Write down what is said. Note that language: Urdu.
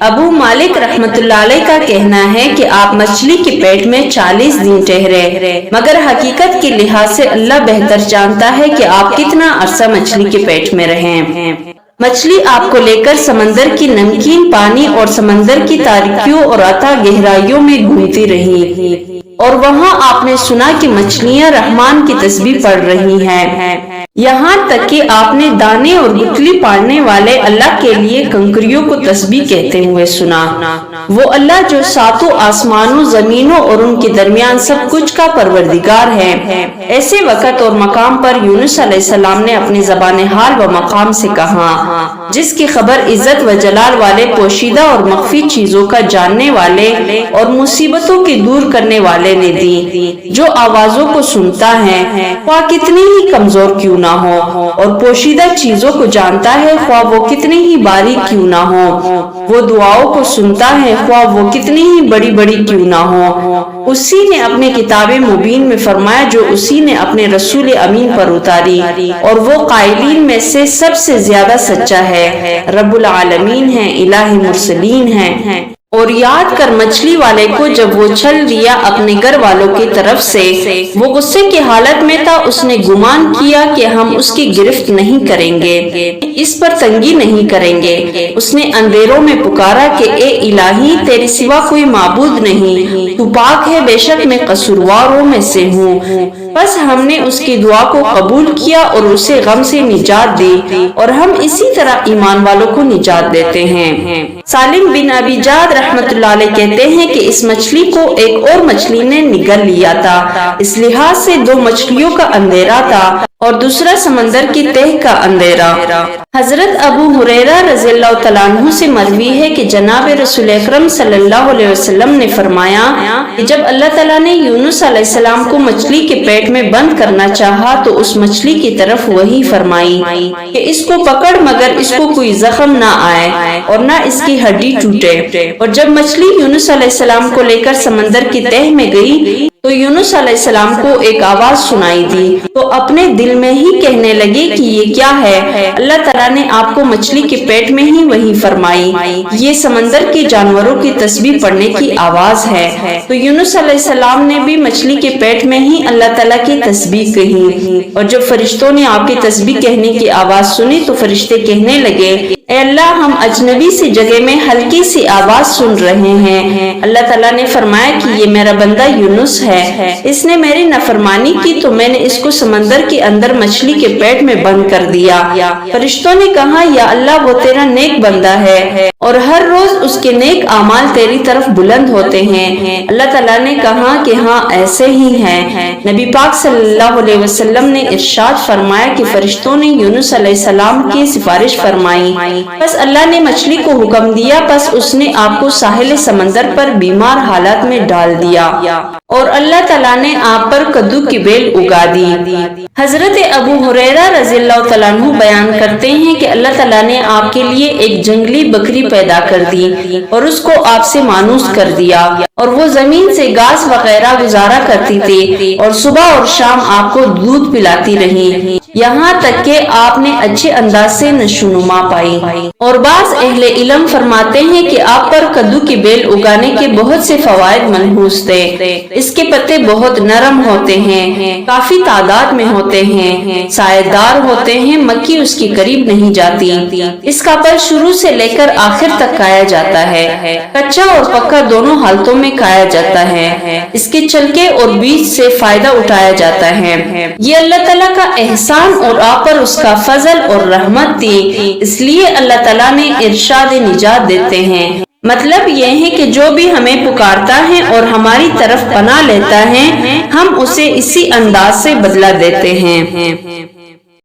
ابو مالک رحمتullah علیہ کا کہنا ہے کہ آپ مچھلی کے پیٹ میں 40 دن ٹھہرے، مگر حقیقت کے لحاظ سے اللہ بہتر جانتا ہے کہ آپ کتنا عرصہ مچھلی کے پیٹ میں رہیں۔ مچھلی آپ کو لے کر سمندر کی نمکین پانی اور سمندر کی تاریکیوں اور اتھاہ گہرائیوں میں گھومتی رہی، اور وہاں آپ نے سنا کہ مچھلیاں رحمان کی تسبیح پڑھ رہی ہیں، یہاں تک کہ آپ نے دانے اور گٹلی پاڑنے والے اللہ کے لیے کنکریوں کو تسبیح کہتے ہوئے سنا۔ وہ اللہ جو ساتوں آسمانوں، زمینوں اور ان کے درمیان سب کچھ کا پروردگار ہے۔ ایسے وقت اور مقام پر یونس علیہ السلام نے اپنی زبان حال و مقام سے کہا، جس کی خبر عزت و جلال والے، پوشیدہ اور مخفی چیزوں کا جاننے والے اور مصیبتوں کے دور کرنے والے نے دی، جو آوازوں کو سنتا ہے خواہ کتنی ہی کمزور کیوں نہ ہو، اور پوشیدہ چیزوں کو جانتا ہے خواہ وہ کتنی ہی باریک کیوں نہ ہو، وہ دعاؤں کو سنتا ہے خواہ وہ کتنی ہی بڑی بڑی کیوں نہ ہو۔ اسی نے اپنے کتاب مبین میں فرمایا جو اسی نے اپنے رسول امین پر اتاری، اور وہ قائلین میں سے سب سے زیادہ سچا ہے، رب العالمین ہے، الہ مرسلین ہے۔ اور یاد کر مچھلی والے کو جب وہ چھل دیا اپنے گھر والوں کی طرف سے، وہ غصے کی حالت میں تھا، اس نے گمان کیا کہ ہم اس کی گرفت نہیں کریں گے، اس پر تنگی نہیں کریں گے۔ اس نے اندھیروں میں پکارا کہ اے الہی، تیرے سوا کوئی معبود نہیں، تو پاک ہے، بے شک میں قصورواروں میں سے ہوں۔ بس ہم نے اس کی دعا کو قبول کیا اور اسے غم سے نجات دی، اور ہم اسی طرح ایمان والوں کو نجات دیتے ہیں۔ سالم بن ابی جاد رحمتullah علیہ کہتے ہیں کہ اس مچھلی کو ایک اور مچھلی نے نگل لیا تھا، اس لحاظ سے 2 مچھلیوں کا اندھیرا تھا اور دوسرا سمندر کی تہ کا اندھیرا۔ حضرت ابو ہریرہ رضی اللہ تعالیٰ عنہ سے مروی ہے کہ جناب رسول اکرم صلی اللہ علیہ وسلم نے فرمایا کہ جب اللہ تعالیٰ نے یونس علیہ السلام کو مچھلی کے پیٹ میں بند کرنا چاہا تو اس مچھلی کی طرف وحی فرمائی کہ اس کو پکڑ مگر اس کو کوئی زخم نہ آئے اور نہ اس کی ہڈی ٹوٹے۔ اور جب مچھلی یونس علیہ السلام کو لے کر سمندر کی تہ میں گئی تو یونس علیہ السلام کو ایک آواز سنائی دی، تو اپنے دل میں ہی کہنے لگے کہ یہ کیا ہے؟ اللہ تعالیٰ نے آپ کو مچھلی کے پیٹ میں ہی وحی فرمائی، یہ سمندر کے جانوروں کی تسبیح پڑھنے کی آواز ہے۔ تو یونس علیہ السلام نے بھی مچھلی کے پیٹ میں ہی اللہ تعالیٰ کی تسبیح کہی، اور جب فرشتوں نے آپ کی تسبیح کہنے کی آواز سنی تو فرشتے کہنے لگے اے اللہ، ہم اجنبی سی جگہ میں ہلکی سی آواز سن رہے ہیں۔ اللہ تعالیٰ نے فرمایا کہ یہ میرا بندہ یونس ہے، اس نے میری نافرمانی کی تو میں نے اس کو سمندر کے اندر مچھلی کے پیٹ میں بند کر دیا۔ فرشتوں نے کہا یا اللہ، وہ تیرا نیک بندہ ہے اور ہر روز اس کے نیک اعمال تیری طرف بلند ہوتے ہیں۔ اللہ تعالیٰ نے کہا کہ ہاں ایسے ہی ہے۔ نبی پاک صلی اللہ علیہ وسلم نے ارشاد فرمایا کہ فرشتوں نے یونس علیہ السلام کی سفارش فرمائی، بس اللہ نے مچھلی کو حکم دیا، بس اس نے آپ کو ساحل سمندر پر بیمار حالت میں ڈال دیا اور اللہ تعالیٰ نے آپ پر کدو کی بیل اگا دی۔ حضرت ابو ہریرہ رضی اللہ تعالیٰ عنہ بیان کرتے ہیں کہ اللہ تعالیٰ نے آپ کے لیے ایک جنگلی بکری پیدا کر دی اور اس کو آپ سے مانوس کر دیا، اور وہ زمین سے گھاس وغیرہ گزارا کرتی تھی اور صبح اور شام آپ کو دودھ پلاتی رہی، یہاں تک کہ آپ نے اچھے انداز سے نشوونما پائی۔ اور بعض اہل علم فرماتے ہیں کہ آپ پر کدو کی بیل اگانے کے بہت سے فوائد ملحوظ تھے۔ اس کے پتے بہت نرم ہوتے ہیں، کافی تعداد میں ہوتے ہیں، سایہ دار ہوتے ہیں، مکھی اس کے قریب نہیں جاتی۔ اس کا پھل شروع سے لے کر آخر تک کھایا جاتا ہے، کچا اور پکا دونوں حالتوں میں کھایا جاتا ہے۔ اس کے چھلکے اور بیج سے فائدہ اٹھایا جاتا ہے۔ یہ اللہ تعالیٰ کا احسان اور آپ پر اس کا فضل اور رحمت تھی، اس لیے اللہ تعالیٰ نے ارشاد نجات دیتے ہیں۔ مطلب یہ ہے کہ جو بھی ہمیں پکارتا ہے اور ہماری طرف پناہ لیتا ہے، ہم اسے اسی انداز سے بدلہ دیتے ہیں۔